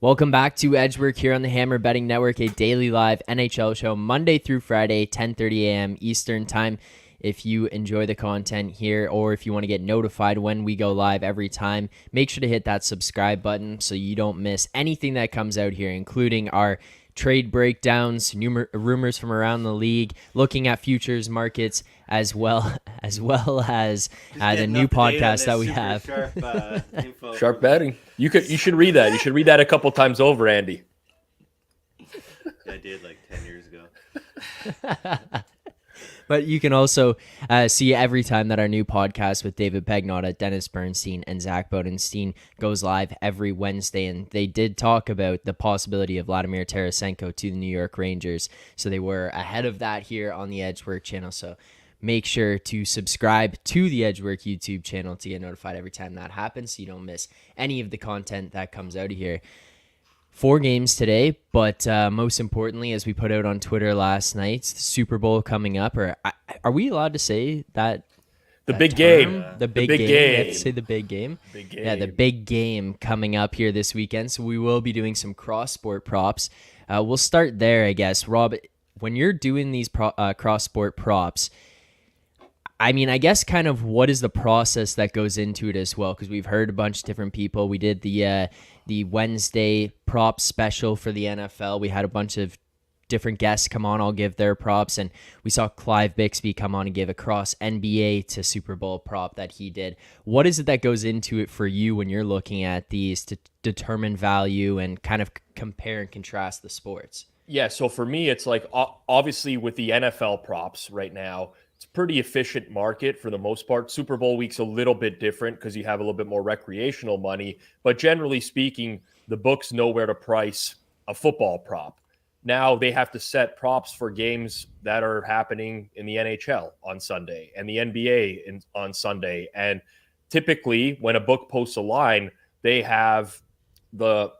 Welcome back to Edgework here on the Hammer Betting Network, a daily live NHL show Monday through Friday, 10:30 a.m. Eastern Time. If you enjoy the content here or if you want to get notified when we go live every time, make sure to hit that subscribe button so you don't miss anything that comes out here, including our trade breakdowns, rumors from around the league, looking at futures markets, as well as the new podcast that we have. Sharp betting. You should read that. You should read that a couple times over, Andy. I did like 10 years ago. But you can also see every time that our new podcast with David Pagnotta, Dennis Bernstein, and Zach Bodenstein goes live every Wednesday. And they did talk about the possibility of Vladimir Tarasenko to the New York Rangers. So they were ahead of that here on the Edgework channel. So make sure to subscribe to the Edgework YouTube channel to get notified every time that happens so you don't miss any of the content that comes out of here. 4 games today, but most importantly, as we put out on Twitter last night, the Super Bowl coming up. Or are we allowed to say that? The big game. The big game. We have to say the big game. Big game. Yeah, the big game coming up here this weekend. So we will be doing some cross-sport props. We'll start there, I guess. Rob, when you're doing these cross-sport props, I mean, I guess kind of what is the process that goes into it as well? Because we've heard a bunch of different people. We did the Wednesday prop special for the NFL. We had a bunch of different guests come on, all give their props. And we saw Clive Bixby come on and give a cross NBA to Super Bowl prop that he did. What is it that goes into it for you when you're looking at these to determine value and kind of compare and contrast the sports? Yeah, so for me, it's like obviously with the NFL props right now, it's a pretty efficient market for the most part. Super Bowl week's a little bit different because you have a little bit more recreational money. But generally speaking, the books know where to price a football prop. Now they have to set props for games that are happening in the NHL on Sunday and the NBA on Sunday. And typically when a book posts a line, they have the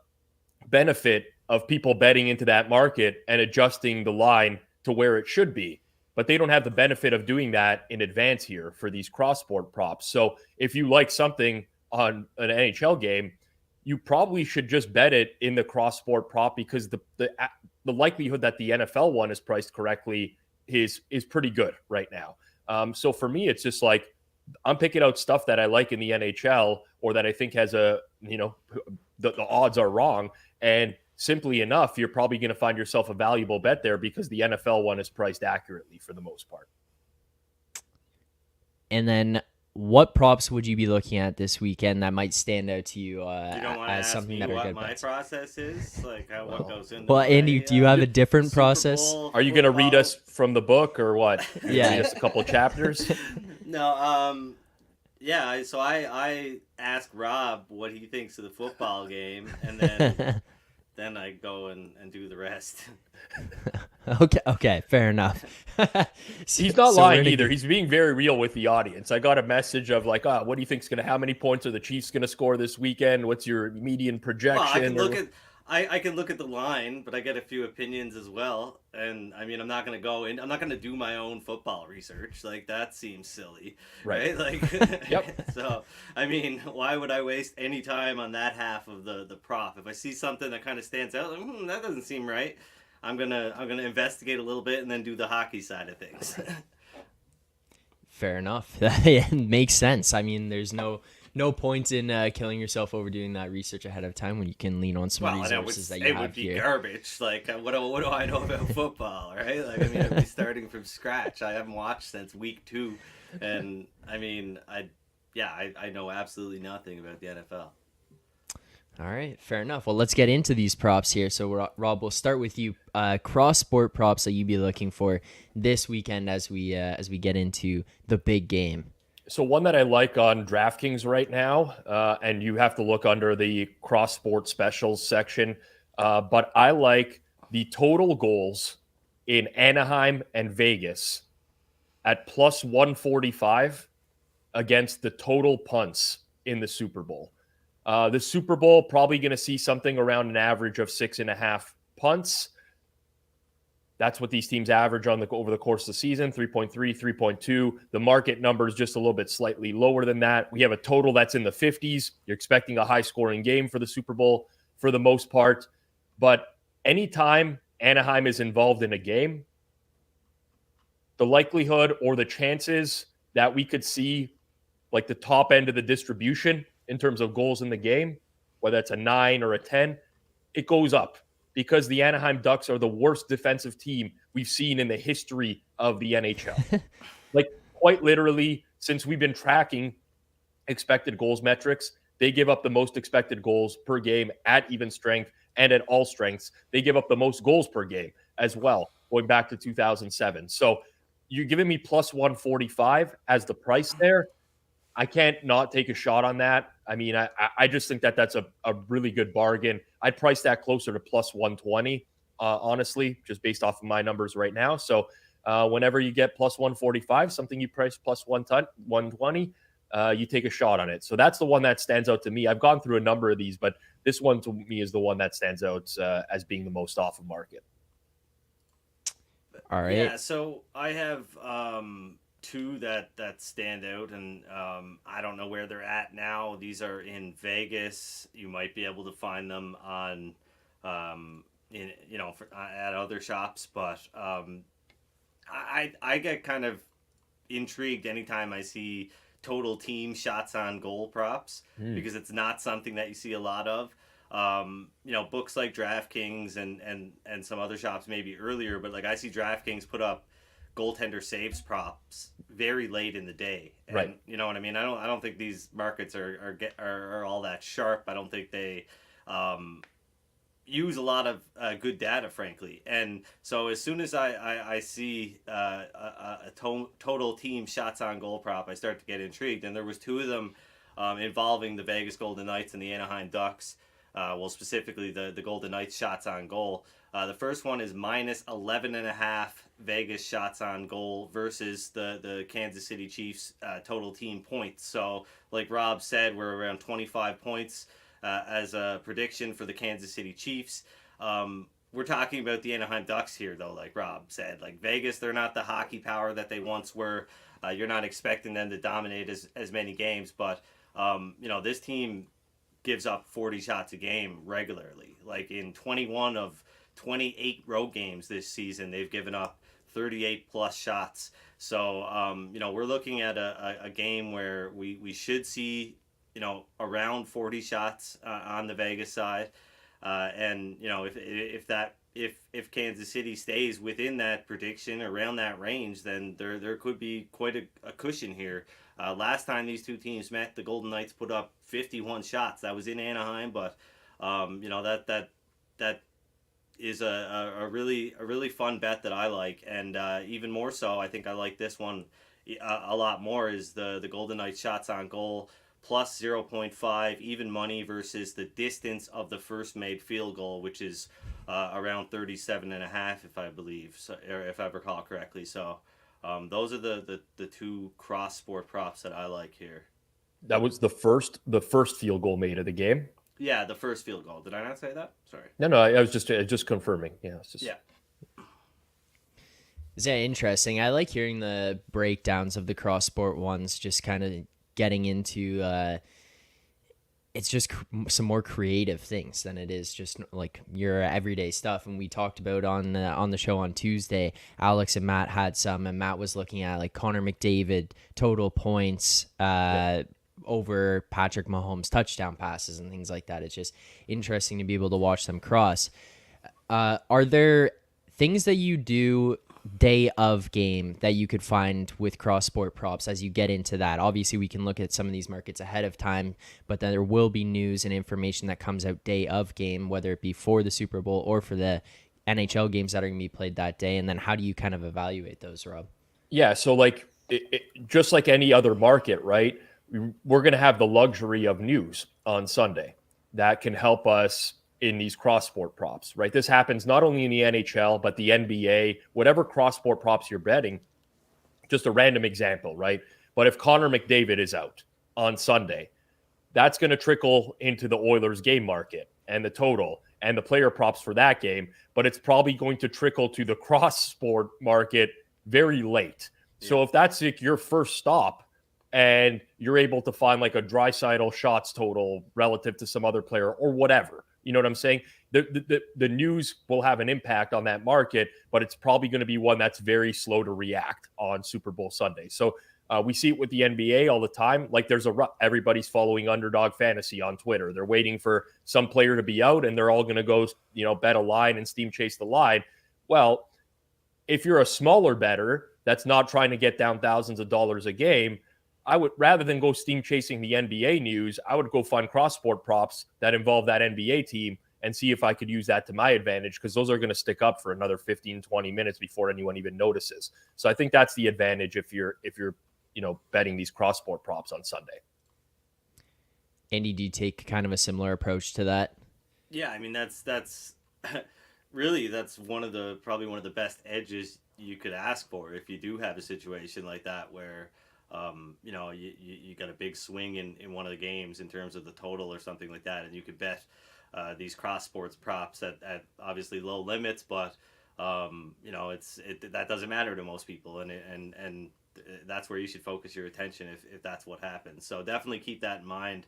benefit of people betting into that market and adjusting the line to where it should be. But they don't have the benefit of doing that in advance here for these cross-sport props. So if you like something on an NHL game, you probably should just bet it in the cross-sport prop because the likelihood that the NFL one is priced correctly is pretty good right now. So for me, it's just like I'm picking out stuff that I like in the NHL or that I think has the odds are wrong. And simply enough, you're probably going to find yourself a valuable bet there because the NFL one is priced accurately for the most part. And then what props would you be looking at this weekend that might stand out to you, You don't want to as ask something me that are what good my bets? process is? Like what goes into Well, Andy, do you have a different Super process? Bowl Are you going to read football? us from the book or what? Yeah. Just a couple chapters. No, yeah, so I ask Rob what he thinks of the football game, and then then I go and do the rest. Okay, fair enough. He's not lying either. He's being very real with the audience. I got a message of like, what do you think's how many points are the Chiefs going to score this weekend? What's your median projection? Well, I can look at the line, but I get a few opinions as well. And I mean, I'm not going to do my own football research. Like that seems silly, right? Like, Yep. So, I mean, why would I waste any time on that half of the prop? If I see something that kind of stands out, like, that doesn't seem right. I'm gonna investigate a little bit and then do the hockey side of things. Fair enough. That makes sense. I mean, there's no point in killing yourself over doing that research ahead of time when you can lean on some resources that you have it would be here. garbage. Like, what do I know about football, right? Like, I mean, I'd be starting from scratch. I haven't watched since week 2, and I mean, I know absolutely nothing about the NFL. All right, fair enough. Well, let's get into these props here. So, Rob, we'll start with you. Cross-sport props that you'd be looking for this weekend as we get into the big game. So one that I like on DraftKings right now, and you have to look under the cross-sport specials section, but I like the total goals in Anaheim and Vegas at plus 145 against the total punts in the Super Bowl. The Super Bowl probably going to see something around an average of 6.5 punts. That's what these teams average over the course of the season, 3.3, 3.2. The market number is just a little bit slightly lower than that. We have a total that's in the 50s. You're expecting a high-scoring game for the Super Bowl. for the most part. But anytime Anaheim is involved in a game, the likelihood or the chances that we could see like the top end of the distribution in terms of goals in the game, whether it's a 9 or a 10, it goes up because the Anaheim Ducks are the worst defensive team we've seen in the history of the NHL. Like, quite literally, since we've been tracking expected goals metrics, they give up the most expected goals per game at even strength and at all strengths. They give up the most goals per game as well, going back to 2007. So you're giving me plus 145 as the price there. I can't not take a shot on that. I mean, I just think that that's a really good bargain. I'd price that closer to plus 120, honestly, just based off of my numbers right now. So whenever you get plus 145, something you price plus 120, you take a shot on it. So that's the one that stands out to me. I've gone through a number of these, but this one to me is the one that stands out as being the most off of market. All right. Yeah, so I have two that stand out, and I don't know where they're at now. These are in Vegas. You might be able to find them on at other shops, but I get kind of intrigued anytime I see total team shots on goal props because it's not something that you see a lot of. Books like DraftKings and some other shops maybe earlier, but like I see DraftKings put up goaltender saves props very late in the day, and right. You know what I mean. I don't think these markets are all that sharp. I don't think they use a lot of good data, frankly. And so as soon as I see a total team shots on goal prop, I start to get intrigued. And there was two of them involving the Vegas Golden Knights and the Anaheim Ducks. Specifically the Golden Knights shots on goal. The first one is minus 11.5 Vegas shots on goal versus the Kansas City Chiefs total team points. So like Rob said, we're around 25 points as a prediction for the Kansas City Chiefs. We're talking about the Anaheim Ducks here, though, like Rob said. Like Vegas, they're not the hockey power that they once were. You're not expecting them to dominate as many games, but this team gives up 40 shots a game regularly. Like in 21 of 28 road games this season, they've given up 38 plus shots. So, we're looking at a game where we should see, around 40 shots on the Vegas side. If Kansas City stays within that prediction, around that range, then there could be quite a cushion here. Last time these two teams met, the Golden Knights put up 51 shots. That was in Anaheim, but that is a really fun bet that I like, and even more so, I think I like this one a lot more. Is the Golden Knights shots on goal plus 0.5 even money versus the distance of the first made field goal, which is around 37.5, if I recall correctly. So. Those are the two cross sport props that I like here. That was the first field goal made of the game. Yeah, the first field goal. Did I not say that? Sorry. No, I was just confirming. Yeah, it's just... yeah. Is that interesting? I like hearing the breakdowns of the cross sport ones. Just kind of getting into it's just some more creative things than it is just like your everyday stuff. And we talked about on the show on Tuesday, Alex and Matt had some, and Matt was looking at like Connor McDavid total points over Patrick Mahomes touchdown passes and things like that. It's just interesting to be able to watch them cross. Are there things that you do day of game that you could find with cross sport props as you get into that? Obviously we can look at some of these markets ahead of time, but then there will be news and information that comes out day of game, whether it be for the Super Bowl or for the NHL games that are going to be played that day. And then how do you kind of evaluate those, Rob? Yeah, so like just like any other market, right? We're going to have the luxury of news on Sunday that can help us in these cross-sport props, right? This happens not only in the NHL, but the NBA, whatever cross-sport props you're betting. Just a random example, right? But if Connor McDavid is out on Sunday, that's going to trickle into the Oilers game market and the total and the player props for that game, but it's probably going to trickle to the cross-sport market very late. Yeah. So if that's like your first stop and you're able to find like a Draisaitl shots total relative to some other player or whatever. You know what I'm saying? The news will have an impact on that market, but it's probably going to be one that's very slow to react on Super Bowl Sunday. So we see it with the NBA all the time. Like everybody's following Underdog Fantasy on Twitter. They're waiting for some player to be out, and they're all going to go, bet a line and steam chase the line. Well, if you're a smaller bettor that's not trying to get down thousands of dollars a game, I would, rather than go steam chasing the NBA news, I would go find cross-sport props that involve that NBA team and see if I could use that to my advantage, because those are going to stick up for another 15, 20 minutes before anyone even notices. So I think that's the advantage if you're betting these cross-sport props on Sunday. Andy, do you take kind of a similar approach to that? Yeah, I mean, that's really, that's probably one of the best edges you could ask for if you do have a situation like that where you got a big swing in one of the games in terms of the total or something like that, and you could bet these cross sports props at obviously low limits, but that doesn't matter to most people, and that's where you should focus your attention if that's what happens. So definitely keep that in mind.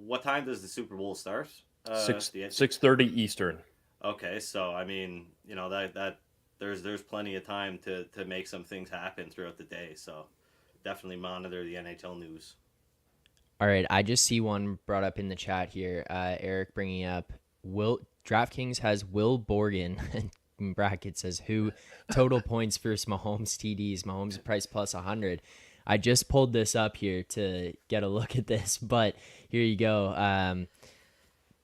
What time does the Super Bowl start? 6:30 Eastern. Okay, so I mean, that there's plenty of time to make some things happen throughout the day. So definitely monitor the NHL news. All right, I just see one brought up in the chat here. Eric bringing up DraftKings has Will Borgen in brackets says who total points versus Mahomes TDs. Mahomes price plus 100. I just pulled this up here to get a look at this, but here you go.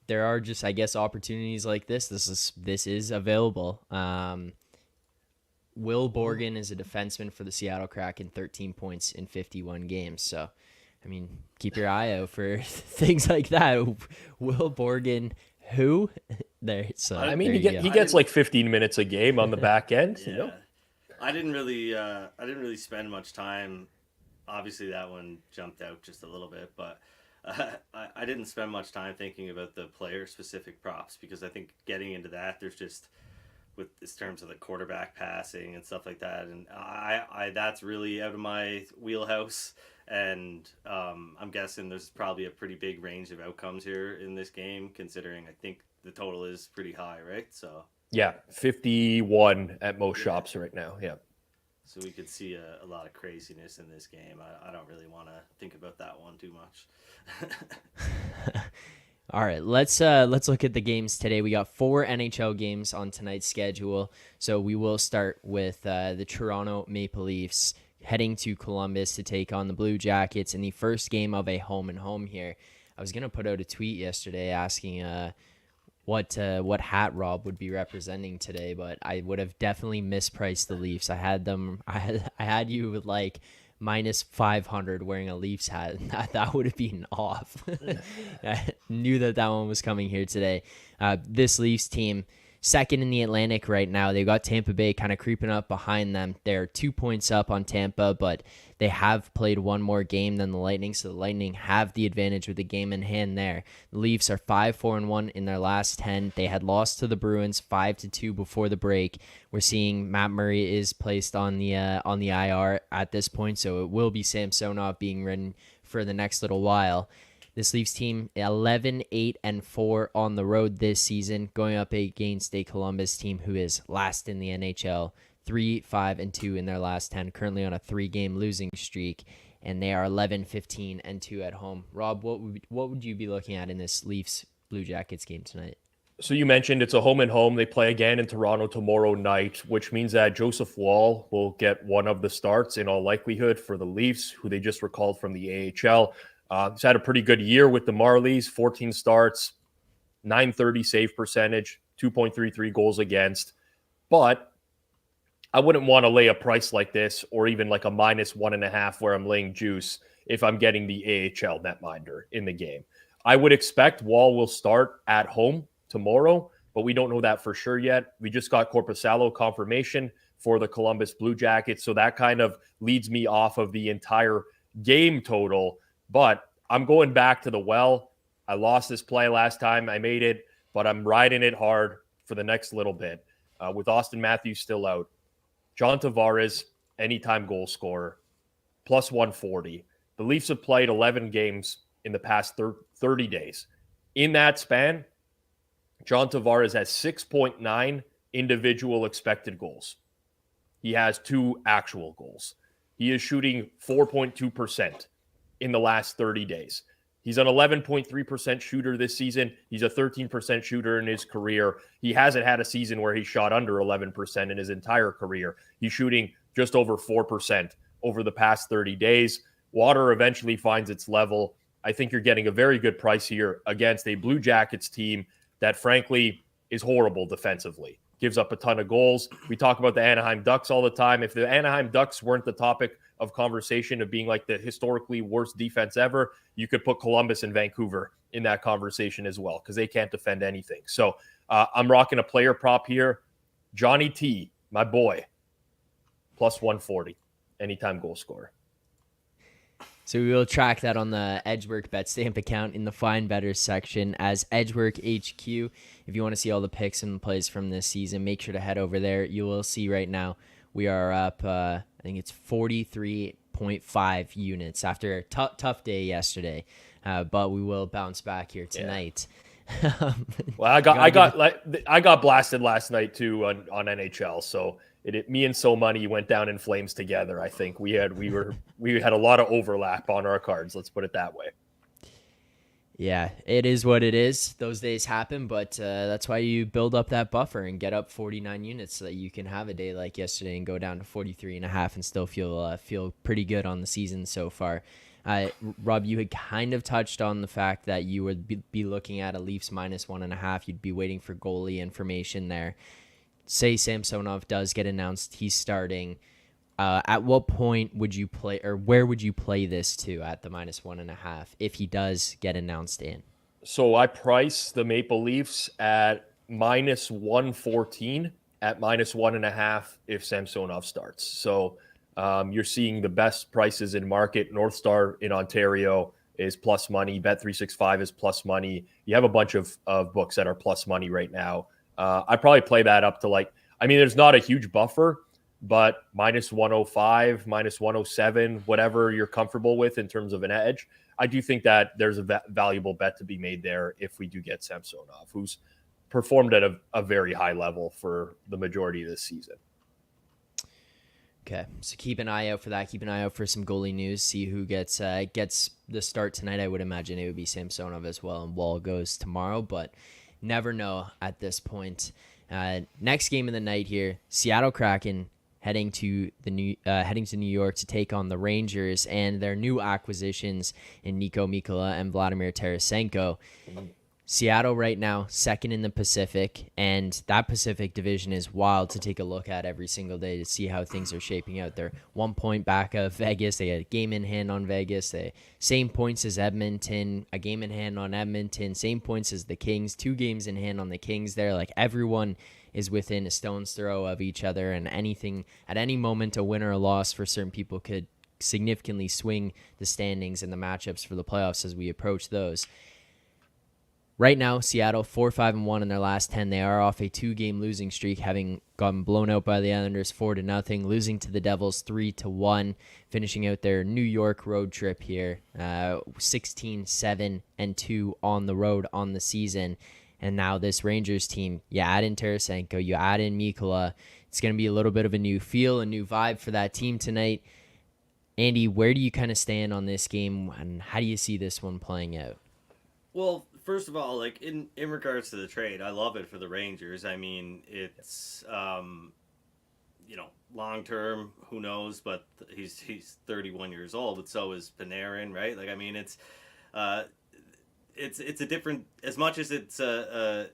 There are just, I guess, opportunities like this. This is available. Will Borgen is a defenseman for the Seattle Kraken, 13 points in 51 games. So, I mean, keep your eye out for things like that. Will Borgen, who? There. So I mean, he gets like 15 minutes a game on the back end. Yeah. I didn't really spend much time. Obviously, that one jumped out just a little bit, but I didn't spend much time thinking about the player-specific props, because I think getting into that, there's just, with in terms of the quarterback passing and stuff like that, and I that's really out of my wheelhouse. And I'm guessing there's probably a pretty big range of outcomes here in this game, considering I think the total is pretty high, right? So yeah, 51 at most shops right now. Yeah. So we could see a lot of craziness in this game. I don't really want to think about that one too much. All right, let's look at the games today. We got 4 NHL games on tonight's schedule. So we will start with the Toronto Maple Leafs heading to Columbus to take on the Blue Jackets in the first game of a home and home here. I was going to put out a tweet yesterday asking what hat Rob would be representing today, but I would have definitely mispriced the Leafs. I had you with like minus 500 wearing a Leafs hat. That would have been off. I knew that one was coming here today. This Leafs team, second in the Atlantic right now. They've got Tampa Bay kind of creeping up behind them. They're 2 points up on Tampa, but they have played one more game than the Lightning, so the Lightning have the advantage with the game in hand there. The Leafs are 5-4-1 in their last 10. They had lost to the Bruins 5-2 before the break. We're seeing Matt Murray is placed on the IR at this point, so it will be SamSONOV being ridden for the next little while. This Leafs team 11-8-4 on the road this season, going up against a Columbus team who is last in the NHL, 3-5-2 in their last 10, currently on a 3-game losing streak, and they are 11-15-2 at home. Rob, what would you be looking at in this Leafs Blue Jackets game tonight? So you mentioned it's a home and home. They play again in Toronto tomorrow night, which means that Joseph Woll will get one of the starts in all likelihood for the Leafs, who they just recalled from the AHL. He's had a pretty good year with the Marlies, 14 starts, .930 save percentage, 2.33 goals against. But I wouldn't want to lay a price like this, or even like a -1.5 where I'm laying juice, if I'm getting the AHL netminder in the game. I would expect Woll will start at home tomorrow, but we don't know that for sure yet. We just got Korpisalo confirmation for the Columbus Blue Jackets, so that kind of leads me off of the entire game total. But I'm going back to the well. I lost this play last time. I made it, but I'm riding it hard for the next little bit. With Austin Matthews still out, John Tavares, anytime goal scorer. plus 140. The Leafs have played 11 games in the past 30 days. In that span, John Tavares has 6.9 individual expected goals. He has 2 actual goals. He is shooting 4.2% in the last 30 days. He's an 11.3% shooter this season. He's a 13% shooter in his career. He hasn't had a season where he shot under 11% in his entire career. He's shooting just over 4% over the past 30 days. Water eventually finds its level. I think you're getting a very good price here against a Blue Jackets team that, frankly, is horrible defensively. Gives up a ton of goals. We talk about the Anaheim Ducks all the time. If the Anaheim Ducks weren't the topic of conversation of being like the historically worst defense ever, you could put Columbus and Vancouver in that conversation as well, because they can't defend anything. So I'm rocking a player prop here. Johnny T, my boy, plus 140, anytime goal scorer. So we will track that on the Edgework Bet Stamp account in the Find Better section as Edgework HQ. If you want to see all the picks and plays from this season, make sure to head over there. You will see right now we are up, I think it's 43.5 units after a tough day yesterday, but we will bounce back here tonight. Yeah. Well, I got blasted last night too on NHL, so me and So Money went down in flames together. I think we had a lot of overlap on our cards. Let's put it that way. Yeah, it is what it is. Those days happen, but that's why you build up that buffer and get up 49 units so that you can have a day like yesterday and go down to 43.5 and still feel pretty good on the season so far. Rob, you had kind of touched on the fact that you would be looking at a Leafs -1.5. You'd be waiting for goalie information there. Say SamSONOV does get announced, he's starting. At what point would you play, or where would you play this to at the -1.5 if he does get announced in? So I price the Maple Leafs at -114 at -1.5 if SamSONOV starts. So you're seeing the best prices in market. North Star in Ontario is plus money. Bet365 is plus money. You have a bunch of books that are plus money right now. I probably play that up to there's not a huge buffer, but -105, -107, whatever you're comfortable with in terms of an edge. I do think that there's a valuable bet to be made there if we do get SamSONOV, who's performed at a very high level for the majority of this season. Okay, so keep an eye out for that. Keep an eye out for some goalie news. See who gets the start tonight. I would imagine it would be SamSONOV as well, and Wall goes tomorrow, but never know at this point. Next game of the night here, Seattle Kraken heading to New York to take on the Rangers and their new acquisitions in Nico Mikkola and Vladimir Tarasenko. Seattle right now, second in the Pacific, and that Pacific division is wild to take a look at every single day to see how things are shaping out. They're 1 point back of Vegas. They had a game in hand on Vegas. They same points as Edmonton, a game in hand on Edmonton, same points as the Kings, 2 games in hand on the Kings there. Like, everyone is within a stone's throw of each other, and anything at any moment, a win or a loss for certain people could significantly swing the standings and the matchups for the playoffs as we approach those. Right now, Seattle 4-5-1 in their last 10. They are off a 2-game losing streak, having gotten blown out by the Islanders 4-0, losing to the Devils 3-1, finishing out their New York road trip here, 16-7-2 on the road on the season. And now this Rangers team, you add in Tarasenko, you add in Mikkola. It's going to be a little bit of a new feel, a new vibe for that team tonight. Andy, where do you kind of stand on this game, and how do you see this one playing out? Well, first of all, like in regards to the trade, I love it for the Rangers. I mean, it's long term, who knows? But he's 31 years old, but so is Panarin, right? Like, I mean, it's a different, as much as it's as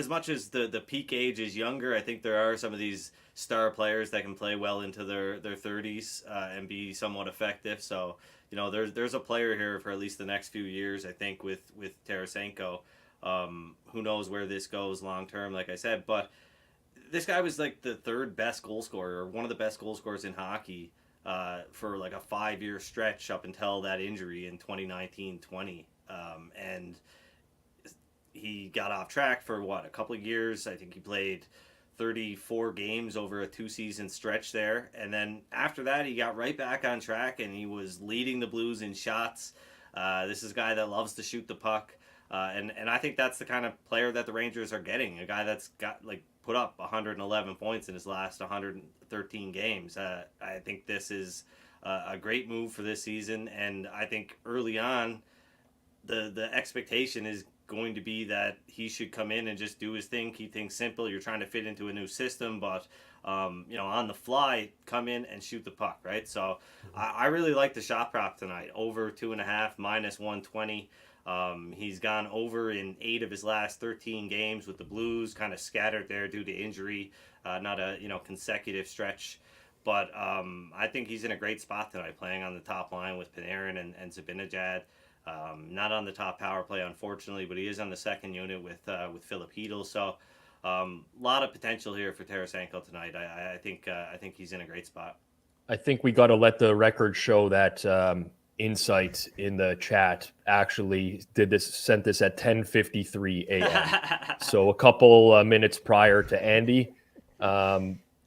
much as the peak age is younger. I think there are some of these star players that can play well into their 30s and be somewhat effective. So, there's a player here for at least the next few years, I think, with Tarasenko. Who knows where this goes long term, like I said. But this guy was like the 3rd best goal scorer, or one of the best goal scorers in hockey for like a 5-year stretch up until that injury in 2019-20. And he got off track for a couple of years. I think he played 34 games over a 2-season stretch there. And then after that, he got right back on track and he was leading the Blues in shots. This is a guy that loves to shoot the puck. And I think that's the kind of player that the Rangers are getting, a guy that's got put up 111 points in his last 113 games. I think this is a great move for this season. And I think early on, the expectation is going to be that he should come in and just do his thing, keep things simple. You're trying to fit into a new system, but on the fly, come in and shoot the puck, right? So I really like the shot prop tonight. Over 2.5, minus 120. He's gone over in 8 of his last 13 games with the Blues, kind of scattered there due to injury, not a consecutive stretch. But I think he's in a great spot tonight, playing on the top line with Panarin and Zibanejad. Not on the top power play, unfortunately, but he is on the second unit with Filipino. So a lot of potential here for Tarasenko tonight. I think he's in a great spot. I think we got to let the record show that Insight in the chat actually sent this at 10:53 a.m. So a couple minutes prior to Andy.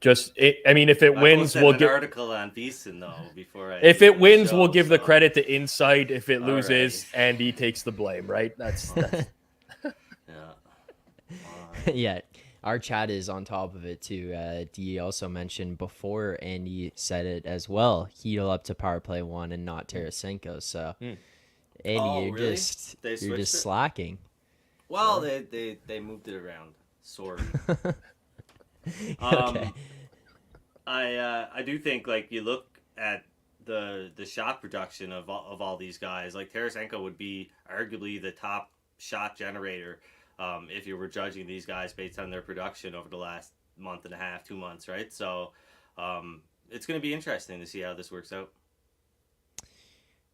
If it wins, we'll get an article on Beeson though before. If it wins, we'll give the credit to Insight. If it loses, right, Andy takes the blame. Right? That's... Yeah. Our chat is on top of it too. Dee also mentioned before Andy said it as well. Keto up to power play 1 and not Tarasenko. So, Andy, you're really? just slacking. Well, they moved it around, sort of. Okay. I do think you look at the shot production of all these guys. Tarasenko would be arguably the top shot generator. If you were judging these guys based on their production over the last month and a half, 2 months, right? So it's going to be interesting to see how this works out.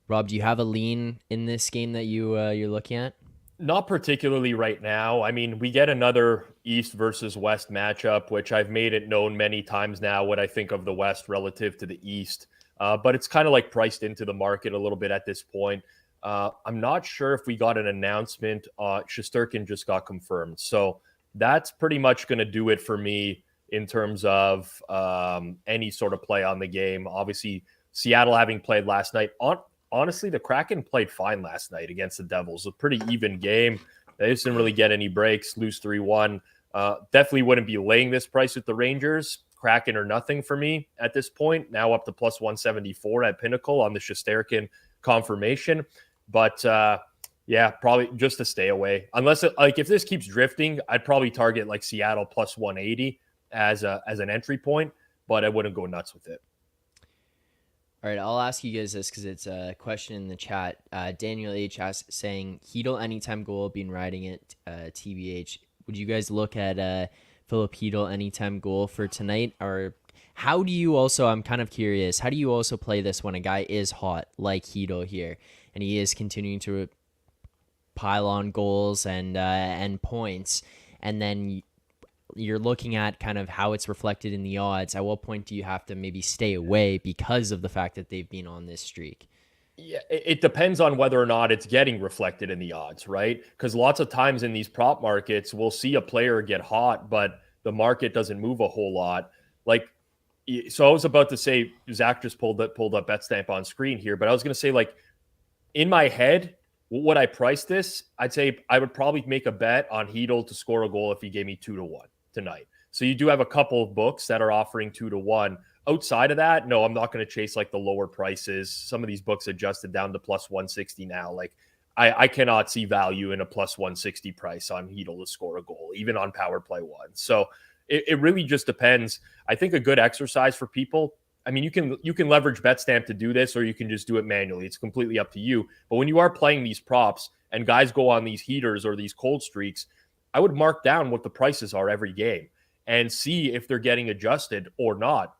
Rob, do you have a lean in this game that you're looking at? Not particularly right now. I mean, we get another East versus West matchup, which I've made it known many times now what I think of the West relative to the East. But it's kind of priced into the market a little bit at this point. I'm not sure if we got an announcement. Shesterkin just got confirmed. So that's pretty much going to do it for me in terms of any sort of play on the game. Obviously, Seattle having played last night. Honestly, the Kraken played fine last night against the Devils. A pretty even game. They just didn't really get any breaks, lose 3-1. Definitely wouldn't be laying this price with the Rangers. Kraken or nothing for me at this point. Now up to plus 174 at Pinnacle on the Shesterkin confirmation. But probably just to stay away. Unless if this keeps drifting, I'd probably target Seattle plus 180 as an entry point, but I wouldn't go nuts with it. All right, I'll ask you guys this because it's a question in the chat. Daniel H. asks, saying, Hedl anytime goal, been riding it, TBH. Would you guys look at Filip Hedl anytime goal for tonight? Or how do you also, I'm kind of curious, how do you also play this when a guy is hot like Hedl here and he is continuing to pile on goals and points, and then you're looking at kind of how it's reflected in the odds? At what point do you have to maybe stay away because of the fact that they've been on this streak? Yeah, it depends on whether or not it's getting reflected in the odds, right? Because lots of times in these prop markets, we'll see a player get hot, but the market doesn't move a whole lot. So I was about to say, Zach just pulled up BetStamp on screen here, but I was going to say, in my head, would I price this? I'd say I would probably make a bet on Hedl to score a goal if he gave me 2-1 tonight. So you do have a couple of books that are offering 2-1. Outside of that, no, I'm not going to chase the lower prices. Some of these books adjusted down to plus 160 now. I cannot see value in a plus 160 price on Hedl to score a goal, even on power play 1. So it really just depends. I think a good exercise for people, I mean, you can leverage BetStamp to do this, or you can just do it manually. It's completely up to you. But when you are playing these props and guys go on these heaters or these cold streaks, I would mark down what the prices are every game and see if they're getting adjusted or not.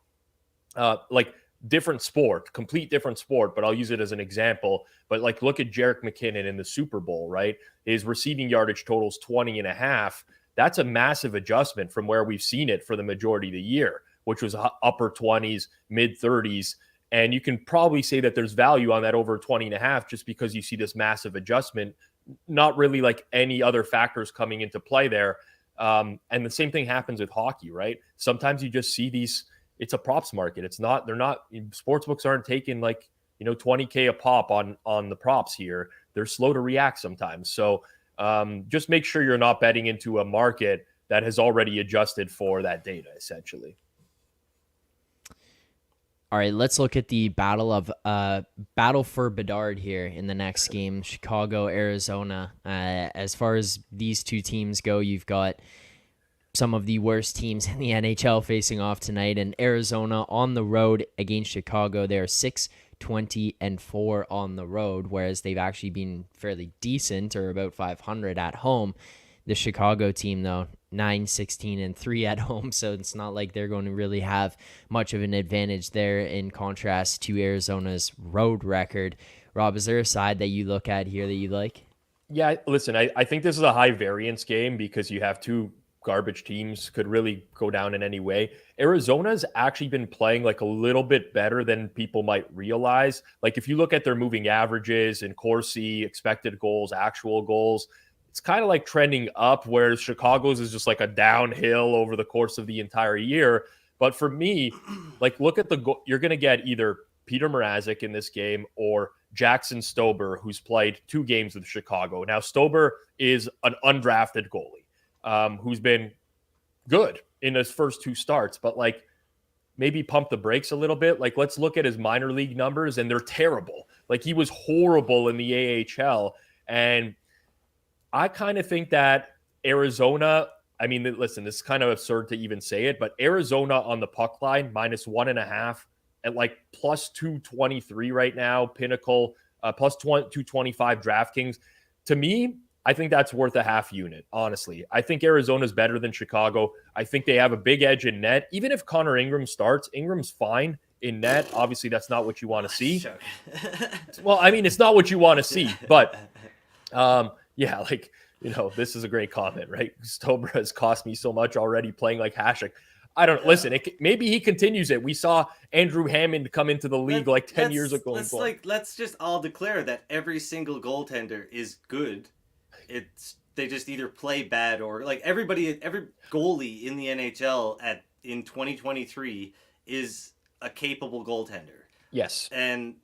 Different sport, complete different sport, but I'll use it as an example. But look at Jerick McKinnon in the Super Bowl, right? His receiving yardage totals 20.5. That's a massive adjustment from where we've seen it for the majority of the year, which was upper 20s, mid 30s. And you can probably say that there's value on that over 20.5 just because you see this massive adjustment, not really any other factors coming into play there. And the same thing happens with hockey, right? Sometimes you just see these, it's a props market. Sportsbooks aren't taking like, 20K a pop on the props here. They're slow to react sometimes. So just make sure you're not betting into a market that has already adjusted for that data, essentially. All right, let's look at the battle for Bedard here in the next game, Chicago, Arizona. As far as these two teams go, you've got some of the worst teams in the NHL facing off tonight, and Arizona on the road against Chicago. They're 6-20-4 on the road, whereas they've actually been fairly decent, or about 500 at home. The Chicago team, though, 9-16-3 at home, so it's not like they're going to really have much of an advantage there in contrast to Arizona's road record. Rob, is there a side that you look at here that you like? Yeah, listen, I think this is a high variance game because you have two garbage teams, could really go down in any way. Arizona's actually been playing like a little bit better than people might realize. Like if you look at their moving averages and Corsi, expected goals, actual goals, it's kind of like trending up, whereas Chicago's is just like a downhill over the course of the entire year. But for me, like look at you're going to get either Peter Mrazek in this game or Jackson Stober, who's played 2 games with Chicago. Now, Stober is an undrafted goalie who's been good in his first 2 starts, but like maybe pump the brakes a little bit. Like let's look at his minor league numbers, and they're terrible. Like he was horrible in the AHL, and I kind of think that Arizona, I mean, listen, this is kind of absurd to even say it, but Arizona on the puck line, -1.5 at like +223 right now, Pinnacle, +225 DraftKings. To me, I think that's worth a half unit, honestly. I think Arizona's better than Chicago. I think they have a big edge in net. Even if Connor Ingram starts, Ingram's fine in net. Obviously, that's not what you want to see. Well, I mean, it's not what you want to see, but yeah, like, this is a great comment, right? Stober has cost me so much already playing like Hasek. I don't listen. Maybe he continues it. We saw Andrew Hammond come into the league 10 years ago. Let's just all declare that every single goaltender is good. They just either play bad or like every goalie in the NHL in 2023 is a capable goaltender. Yes, and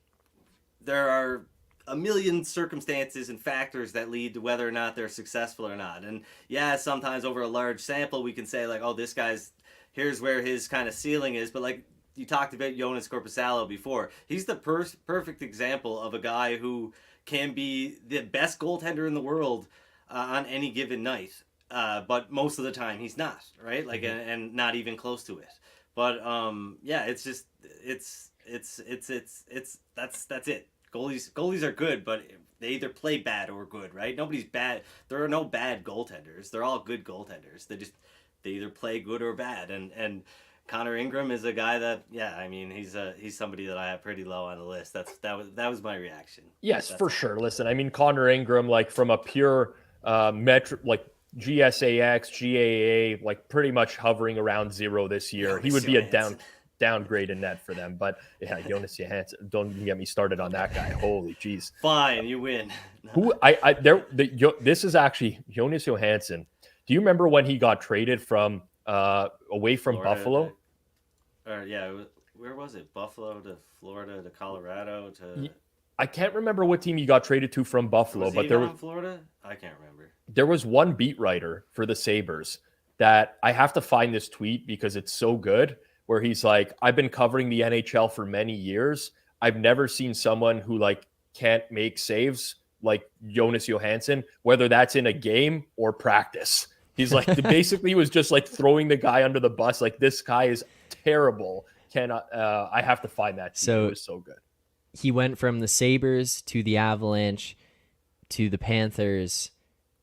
there are a million circumstances and factors that lead to whether or not they're successful or not. And yeah, sometimes over a large sample, we can say like, oh, this guy's, here's where his kind of ceiling is. But like you talked about Jonas Korpisalo before, he's the perfect example of a guy who can be the best goaltender in the world on any given night. But most of the time he's not, right? Like, and not even close to it. But yeah, it's just, that's it. Goalies are good, but they either play bad or good, right? Nobody's bad. There are no bad goaltenders. They're all good goaltenders. They either play good or bad. And Connor Ingram is a guy that, yeah, I mean, he's somebody that I have pretty low on the list. That was my reaction. Yes, for sure. Listen, I mean, Connor Ingram, like from a pure metric, like GSAX, GAA, like pretty much hovering around 0 this year. He would be a downgrade in net for them. But yeah, Jonas Johansson, don't even get me started on that guy. Holy jeez. Fine, you win. This is actually Jonas Johansson. Do you remember when he got traded from away from Florida, Buffalo? Where was it? Buffalo to Florida to Colorado to. I can't remember what team he got traded to from Buffalo, but there was Florida. I can't remember. There was one beat writer for the Sabres that I have to find this tweet because it's so good, where he's like, I've been covering the NHL for many years. I've never seen someone who like can't make saves like Jonas Johansson, whether that's in a game or practice. He's like, basically was just like throwing the guy under the bus. Like, this guy is terrible. I have to find that. So it was so good. He went from the Sabres to the Avalanche to the Panthers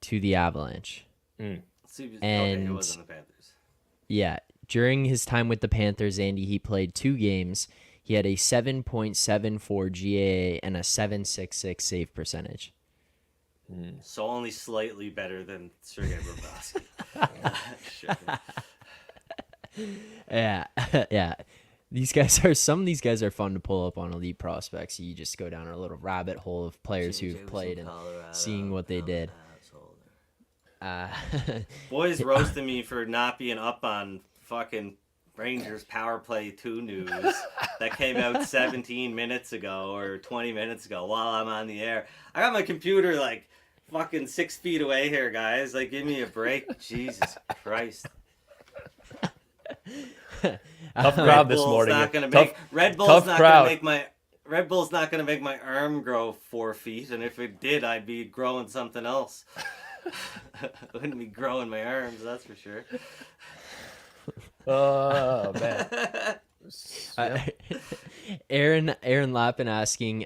to the Avalanche. And it wasn't the Panthers. Yeah. During his time with the Panthers, Andy, he played 2 games. He had a 7.74 GAA and a 7.66 save percentage. So only slightly better than Sergei Bobrovsky. Yeah. Some of these guys are fun to pull up on Elite Prospects. You just go down a little rabbit hole of players who've played and seeing what they did. Boys roasting me for not being up on fucking Rangers power play 2 news that came out 17 minutes ago or 20 minutes ago while I'm on the air. I got my computer like fucking 6 feet away here, guys. Like, give me a break. Jesus Christ. Tough crowd this morning. Red Bull's not gonna make my arm grow 4 feet, and if it did, I'd be growing something else. I wouldn't be growing my arms, that's for sure. Oh man. Aaron Lappin asking,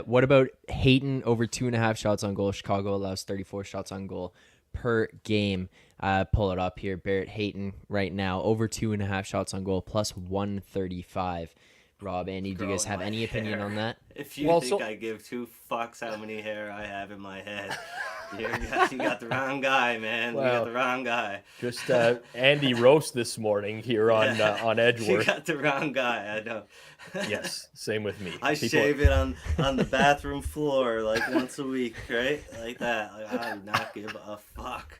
what about Hayden over 2.5 shots on goal? Chicago allows 34 shots on goal per game. Pull it up here. Barrett Hayden right now over 2.5 shots on goal plus 135. Rob, Andy, do you guys have any opinion on that? If you I give 2 fucks how many hair I have in my head, you got the wrong guy, man. Well, you got the wrong guy. Just Andy roast this morning here on Edgeworth. You got the wrong guy, I know. Yes, same with me. I shave it on the bathroom floor like once a week, right? Like that. Like, I do not give a fuck.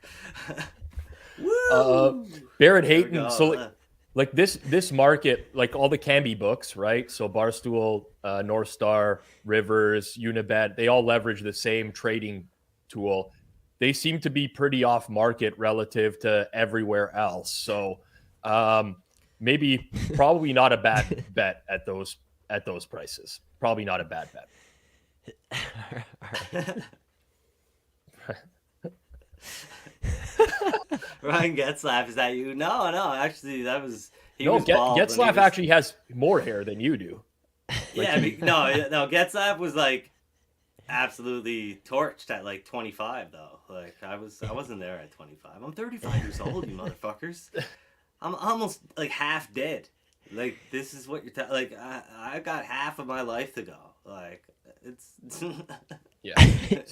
Woo! Barrett Hayden. So like this market, like all the Canby books, right? So Barstool, North Star, Rivers, Unibet, they all leverage the same trading tool. They seem to be pretty off market relative to everywhere else. So probably not a bad bet at those prices. Probably not a bad bet. Ryan Getzlaf, is that you? No, actually that was was bald. Getzlaf actually has more hair than you do. Like, no, Getzlaf was like absolutely torched at like 25 though. Like I wasn't there at 25. I'm 35 years old, you motherfuckers. I'm almost like half dead. Like this is what you're like I got half of my life to go. Like it's yeah.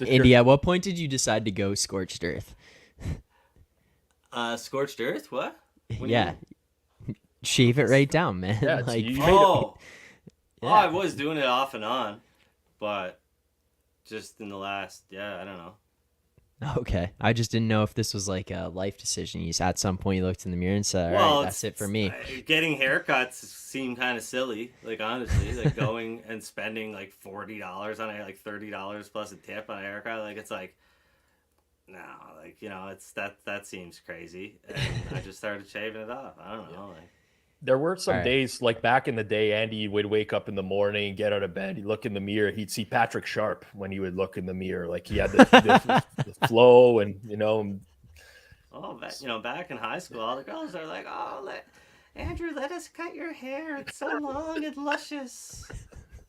Andy, at what point did you decide to go scorched earth? Scorched earth? What yeah. Shave it right down, man. Yeah, like I was doing it off and on, but just in the last, I don't know. Okay. I just didn't know if this was like a life decision. At some point you looked in the mirror and said, all right, that's it for me. Getting haircuts seem kind of silly, like honestly, like going and spending like $40 on it, like $30 plus a tip on a haircut. Like it's like, no, like, it's that seems crazy. And I just started shaving it off. I don't know. Like, there were some days, like back in the day, Andy would wake up in the morning, get out of bed, he'd look in the mirror, he'd see Patrick Sharp when he would look in the mirror. Like he had the flow and, back in high school, all the girls are like, Andrew, let us cut your hair. It's so long and luscious.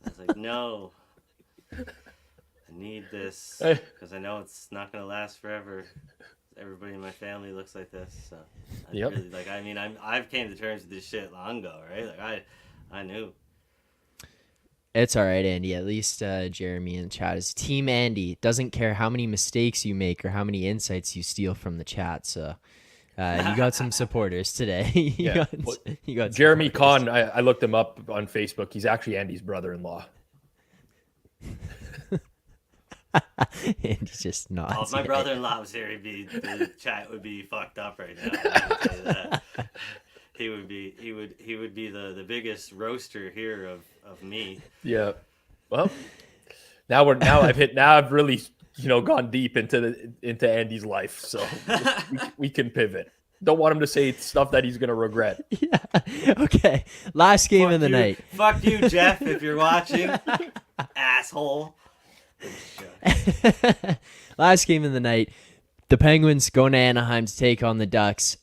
I was like, no. I need this because I know it's not going to last forever. Everybody in my family looks like this, so I've came to terms with this shit long ago, right? Like I knew. It's all right, Andy. At least Jeremy in the chat is Team Andy. Doesn't care how many mistakes you make or how many insights you steal from the chat. So you got some supporters today. you got Jeremy Kahn. I looked him up on Facebook. He's actually Andy's brother-in-law. Andy's just not. Oh, if my brother-in-law was here, the chat would be fucked up right now. I can tell you that. He would be the biggest roaster here of me. Yeah. Well, now I've really gone deep into Andy's life, so we can pivot. Don't want him to say stuff that he's gonna regret. Yeah. Okay. Last game of the night. Fuck you, Jeff, if you're watching, asshole. Last game of the night. The Penguins going to Anaheim to take on the Ducks.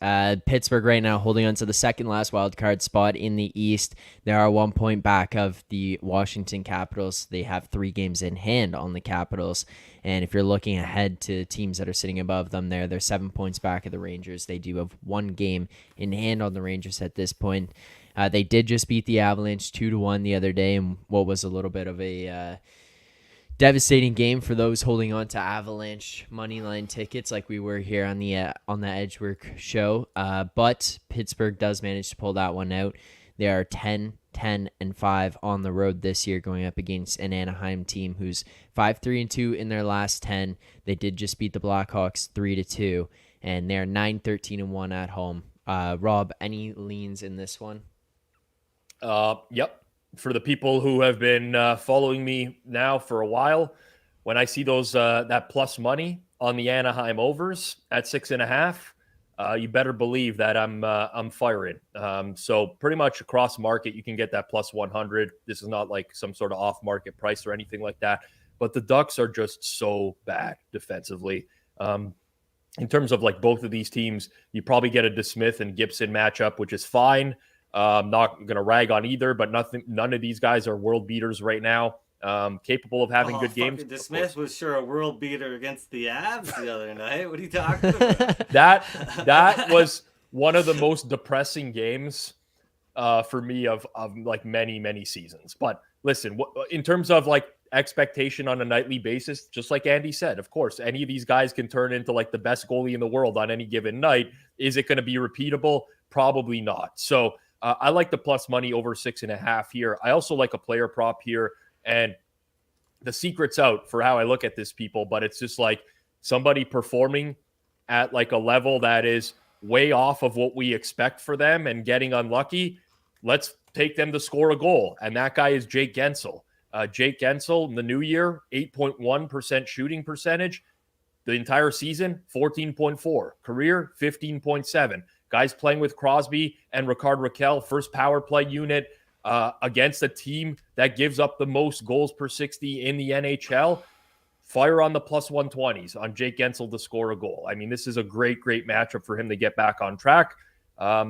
Pittsburgh right now holding on to the second last wild card spot in the East. They are 1 point back of the Washington Capitals. They have 3 games in hand on the Capitals. And if you're looking ahead to teams that are sitting above them they're 7 points back of the Rangers. They do have 1 game in hand on the Rangers at this point. They did just beat the Avalanche 2-1 the other day in what was a little bit of a devastating game for those holding on to Avalanche moneyline tickets like we were here on the Edgework show. But Pittsburgh does manage to pull that one out. They are 10-5 on the road this year going up against an Anaheim team who's 5-3-2 in their last 10. They did just beat the Blackhawks 3-2. and they're 9-13-1 at home. Rob, any leans in this one? Yep. For the people who have been following me now for a while, when I see those that plus money on the Anaheim overs at 6.5, you better believe that I'm firing. So pretty much across market, you can get that plus 100. This is not like some sort of off market price or anything like that. But the Ducks are just so bad defensively. In terms of like both of these teams, you probably get a DeSmith and Gibson matchup, which is fine. Not going to rag on either, but none of these guys are world beaters right now. Capable of having good games. DeSmith was sure a world beater against the Avs the other night. What are you talking about? That was one of the most depressing games for me of like many seasons. But listen, in terms of like expectation on a nightly basis, just like Andy said, of course, any of these guys can turn into like the best goalie in the world on any given night. Is it going to be repeatable? Probably not. So I like the plus money over 6.5 here. I also like a player prop here, and the secret's out for how I look at this, people, but it's just like somebody performing at like a level that is way off of what we expect for them and getting unlucky. Let's take them to score a goal. And that guy is Jake Gensel. Jake Gensel in the new year, 8.1% shooting percentage. The entire season, 14.4. Career, 15.7. Guys playing with Crosby and Rickard Rakell, first power play unit against a team that gives up the most goals per 60 in the NHL. Fire on the plus 120s on Jake Gensel to score a goal. I mean, this is a great matchup for him to get back on track.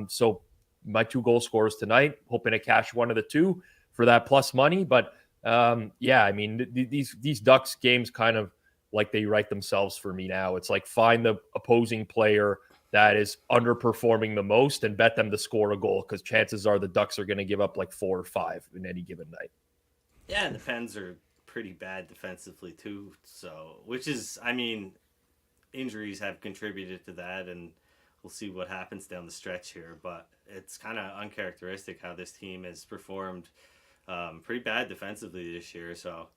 So my 2 goal scorers tonight, hoping to cash one of the 2 for that plus money. But yeah, I mean, these Ducks games kind of like they write themselves for me now. It's like find the opposing player that is underperforming the most and bet them to score a goal, because chances are the Ducks are going to give up like 4 or 5 in any given night. Yeah, and the Pens are pretty bad defensively too. So, which is, I mean, injuries have contributed to that, and we'll see what happens down the stretch here. But it's kind of uncharacteristic how this team has performed pretty bad defensively this year. So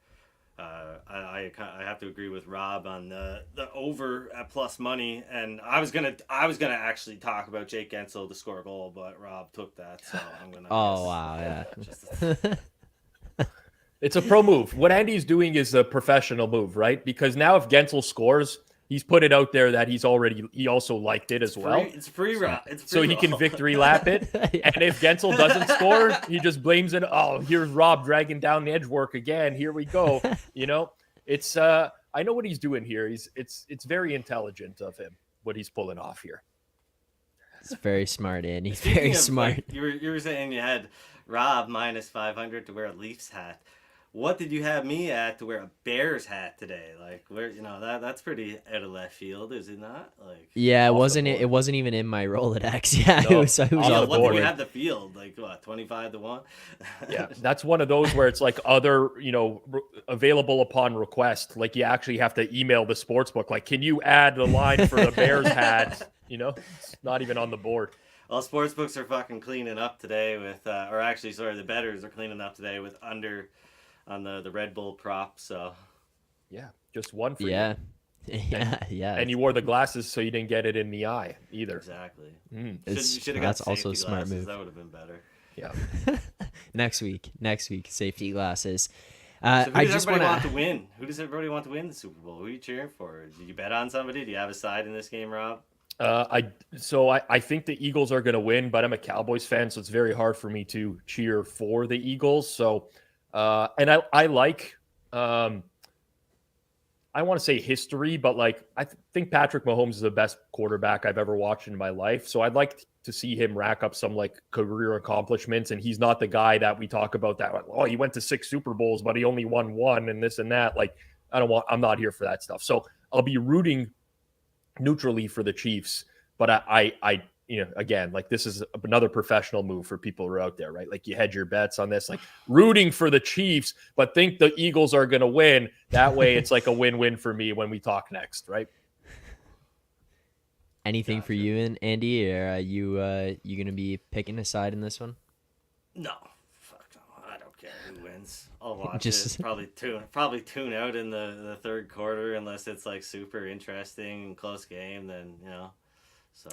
I have to agree with Rob on the over at plus money. And I was gonna actually talk about Jake Gensel to score a goal, but Rob took that, so I'm gonna. Oh wow, yeah. It's a pro move. What Andy's doing is a professional move, right? Because now if Gensel scores, he's put it out there that he also liked it as well. It's free, Rob. So he can victory lap it. Yeah. And if Gensel doesn't score, he just blames it. Oh, here's Rob dragging down the edge work again. Here we go. You know, it's I know what he's doing here. It's very intelligent of him, what he's pulling off here. It's very smart, Andy. Very smart. Like, you were saying you had Rob minus 500 to wear a Leafs hat. What did you have me at to wear a Bears hat today? Like, where, you know, that's pretty out of left field, is it not? Like, yeah, it wasn't even in my Rolodex. Yeah, no, it was on the what board. did you have the field? Like, what, 25-1? Yeah, that's one of those where it's like other, you know, available upon request. Like, you actually have to email the sportsbook. Like, can you add the line for the Bears hat? You know, it's not even on the board. Well, sportsbooks are fucking cleaning up today with, the bettors are cleaning up today with under on the Red Bull prop. So yeah, just one for you. Yeah. And you wore the glasses so you didn't get it in the eye either. Exactly. That's also a smart move. That would have been better. Yeah. Next week, safety glasses. So who does everybody want to win? Who does everybody want to win the Super Bowl? Who are you cheering for? Did you bet on somebody? Do you have a side in this game, Rob? I think the Eagles are going to win, but I'm a Cowboys fan, so it's very hard for me to cheer for the Eagles. So, and I like, I want to say history, but like I think Patrick Mahomes is the best quarterback I've ever watched in my life. So I'd like to see him rack up some like career accomplishments. And he's not the guy that we talk about that, like, oh, he went to 6 Super Bowls, but he only won 1 and this and that. Like, I'm not here for that stuff. So I'll be rooting neutrally for the Chiefs, but I you know, again, like this is another professional move for people who are out there, right? Like you hedge your bets on this, like rooting for the Chiefs, but think the Eagles are going to win. That way it's like a win-win for me when we talk next, right? Anything for you and Andy, or are you going to be picking a side in this one? No. Fuck no. I don't care who wins. I'll watch it. Probably tune out in the third quarter unless it's like super interesting and close game. Then, you know, So.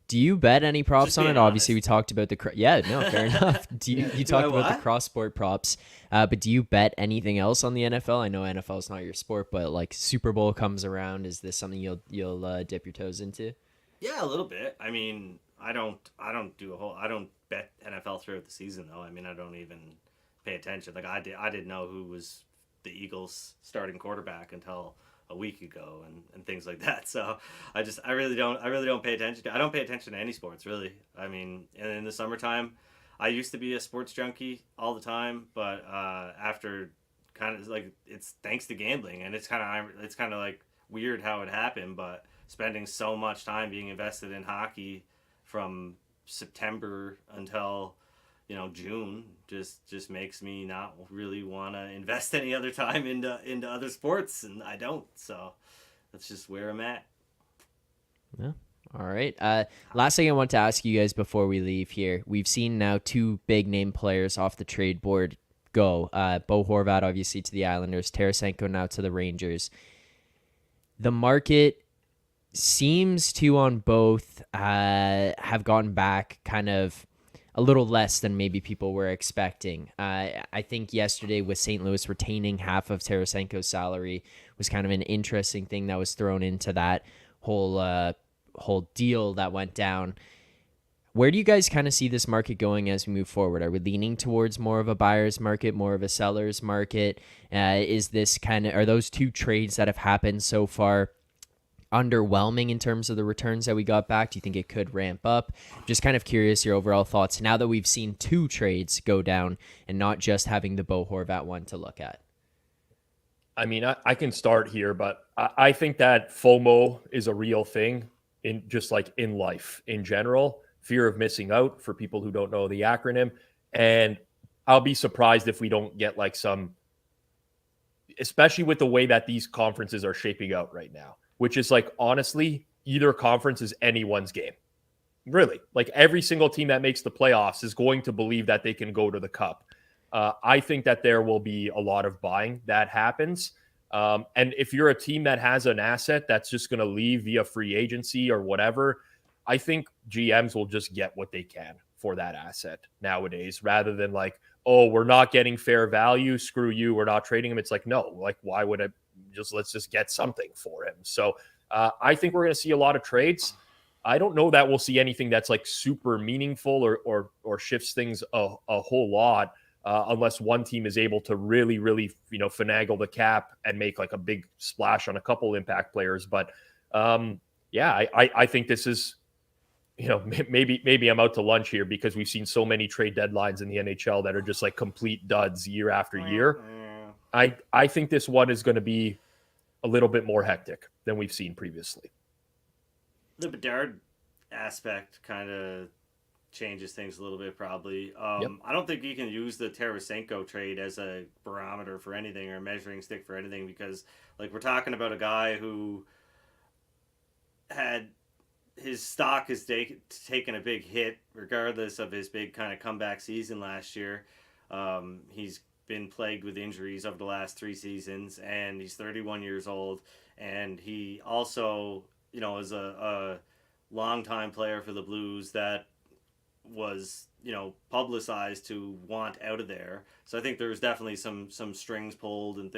Do you bet any props Just on being it? Obviously, we honest. talked about the fair enough. You talked about the what? cross sport props, but do you bet anything else on the NFL? I know NFL is not your sport, but like Super Bowl comes around, is this something you'll dip your toes into? Yeah, a little bit. I mean, I don't bet NFL throughout the season though. I mean, I don't even pay attention. Like I didn't know who was the Eagles starting quarterback until a week ago and things like that. So I really don't pay attention to, I don't pay attention to any sports really. I mean, in the summertime, I used to be a sports junkie all the time, but after kind of like it's thanks to gambling, and it's kind of like weird how it happened, but spending so much time being invested in hockey from September until June just makes me not really want to invest any other time into other sports, and I don't. So that's just where I'm at. Yeah. All right. Last thing I want to ask you guys before we leave here. We've seen now two big name players off the trade board go. Bo Horvat, obviously, to the Islanders. Tarasenko now to the Rangers. The market seems to, on both, have gone back kind of a little less than maybe people were expecting. I think yesterday with St. Louis retaining half of Tarasenko's salary was kind of an interesting thing that was thrown into that whole deal that went down. Where do you guys kind of see this market going as we move forward? Are we leaning towards more of a buyer's market, more of a seller's market? Are those two trades that have happened so far underwhelming in terms of the returns that we got back? Do you think it could ramp up? Just kind of curious your overall thoughts now that we've seen two trades go down and not just having the Bo Horvat one to look at. I mean, I can start here, but I think that FOMO is a real thing in just like in life in general, fear of missing out for people who don't know the acronym. And I'll be surprised if we don't get like some, especially with the way that these conferences are shaping out right now, which is like, honestly, either conference is anyone's game. Really, like every single team that makes the playoffs is going to believe that they can go to the cup. I think that there will be a lot of buying that happens. And if you're a team that has an asset that's just going to leave via free agency or whatever, I think GMs will just get what they can for that asset nowadays, rather than like, oh, we're not getting fair value. Screw you. We're not trading him. It's like, no, like, why would I let's just get something for him. So I think we're going to see a lot of trades. I don't know that we'll see anything that's like super meaningful or shifts things a whole lot. Unless one team is able to really, really, finagle the cap and make like a big splash on a couple impact players. But I think this is, maybe I'm out to lunch here because we've seen so many trade deadlines in the NHL that are just like complete duds year after year. I think this one is going to be a little bit more hectic than we've seen previously. The Bedard aspect kind of changes things a little bit, probably. Yep. I don't think you can use the Tarasenko trade as a barometer for anything or a measuring stick for anything, because like we're talking about a guy who had his stock has taken a big hit regardless of his big kind of comeback season last year. He's been plagued with injuries over the last 3 seasons, and he's 31 years old, and he also is a longtime player for the Blues that was publicized to want out of there. So I think there was definitely some strings pulled, and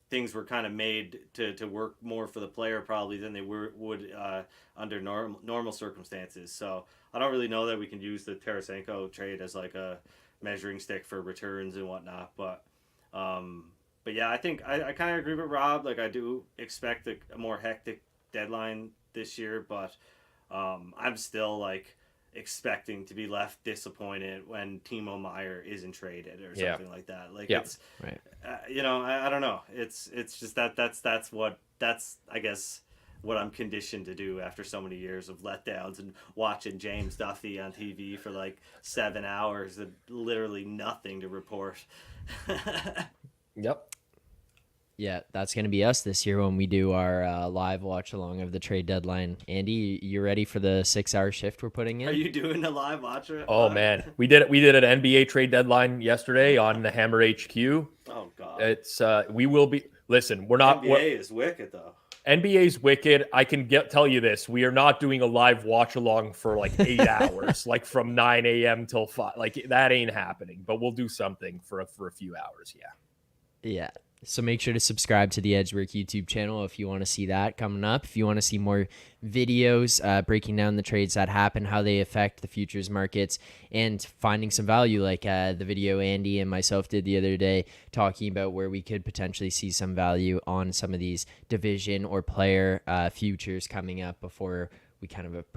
things were kind of made to work more for the player probably than they would under normal circumstances. So I don't really know that we can use the Tarasenko trade as like a measuring stick for returns and whatnot. But yeah, I think I kind of agree with Rob. Like I do expect a more hectic deadline this year, but I'm still like expecting to be left disappointed when Timo Meier isn't traded or something like that. Like it's right. I don't know. It's just that's I guess what I'm conditioned to do after so many years of letdowns and watching James Duffy on TV for like 7 hours and literally nothing to report. Yep. Yeah, that's going to be us this year when we do our live watch along of the trade deadline. Andy, you ready for the 6-hour shift we're putting in? Are you doing a live watch? Oh man, we did an NBA trade deadline yesterday on the Hammer HQ. Oh god, it's we will be. Listen, we're not. NBA is wicked though. NBA's wicked. I can tell you this. We are not doing a live watch along for like 8 hours, like from 9 a.m. till 5. Like that ain't happening, but we'll do something for a few hours. Yeah. Yeah. So make sure to subscribe to the Edgework YouTube channel if you want to see that coming up. If you want to see more videos breaking down the trades that happen, how they affect the futures markets, and finding some value like the video Andy and myself did the other day, talking about where we could potentially see some value on some of these division or player futures coming up before we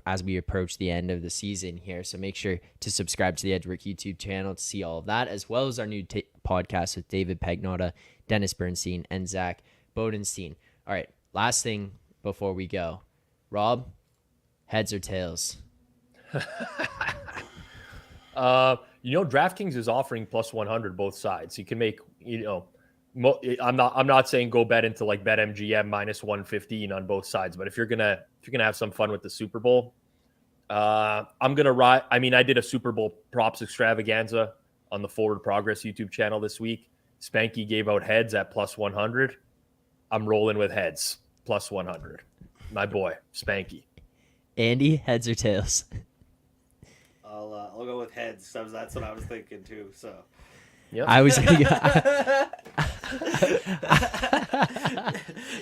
as we approach the end of the season here. So make sure to subscribe to the Edgework YouTube channel to see all of that, as well as our new podcast with David Pagnotta, Dennis Bernstein, and Zach Bodenstein. All right, last thing before we go. Rob, heads or tails? DraftKings is offering plus 100 both sides. You can make, I'm not saying go bet into like BetMGM minus 115 on both sides, but if you're gonna have some fun with the Super Bowl, I'm gonna ride. I mean, I did a Super Bowl props extravaganza on the Forward Progress YouTube channel this week. Spanky gave out heads at plus 100. I'm rolling with heads plus 100. My boy Spanky. Andy, heads or tails? I'll go with heads. That's what I was thinking too. So. Yep. I was gonna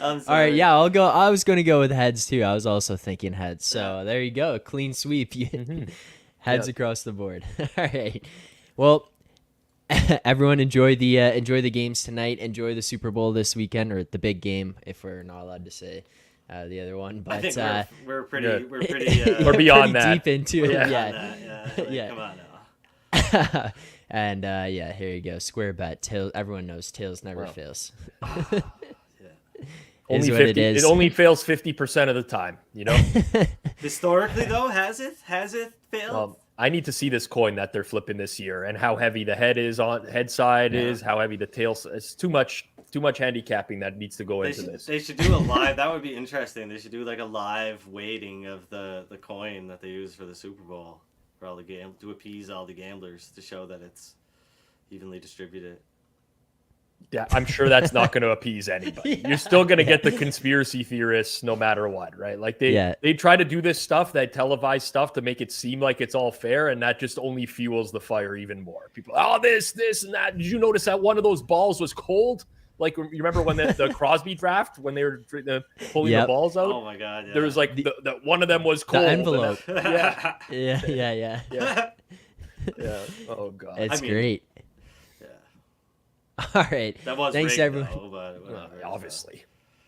I'm sorry. All right, yeah, I'll go. I was going to go with heads too. I was also thinking heads. So there you go, clean sweep. Heads across the board. All right. Well, everyone enjoy the games tonight. Enjoy the Super Bowl this weekend, or the big game, if we're not allowed to say the other one. But I think we're pretty we're beyond that. Deep into it. Yeah. Come on now. And here you go. Square bet. Everyone knows tails never fails. Only 50. It only fails 50% of the time. Historically, though, has it failed? I need to see this coin that they're flipping this year, and how heavy the head side is, how heavy the tail. It's too much handicapping that needs to go into this. They should do a live. That would be interesting. They should do like a live weighting of the coin that they use for the Super Bowl. For all the to appease all the gamblers, to show that it's evenly distributed. Yeah, I'm sure that's not going to appease anybody. You're still going to get the conspiracy theorists no matter what, right? Like they try to do this stuff, that televised stuff, to make it seem like it's all fair, and that just only fuels the fire even more. People, this and that. Did you notice that one of those balls was cold? Like, you remember when the Crosby draft, when they were pulling the balls out? Oh my God! Yeah. There was like the one of them was cold. The envelope. Yeah. Oh God, it's great. Yeah. All right. That was thanks rigged, everyone. Though, but obviously.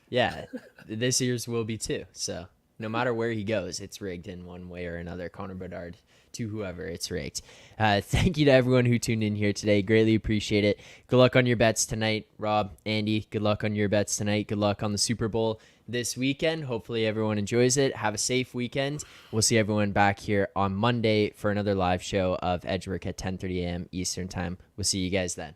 Yeah, this year's will be too. So no matter where he goes, it's rigged in one way or another. Connor Bedard to whoever, it's rigged. Thank you to everyone who tuned in here today. Greatly appreciate it. Good luck on your bets tonight, Rob, Andy. Good luck on your bets tonight. Good luck on the Super Bowl this weekend. Hopefully everyone enjoys it. Have a safe weekend. We'll see everyone back here on Monday for another live show of Edgework at 10:30 a.m. Eastern Time. We'll see you guys then.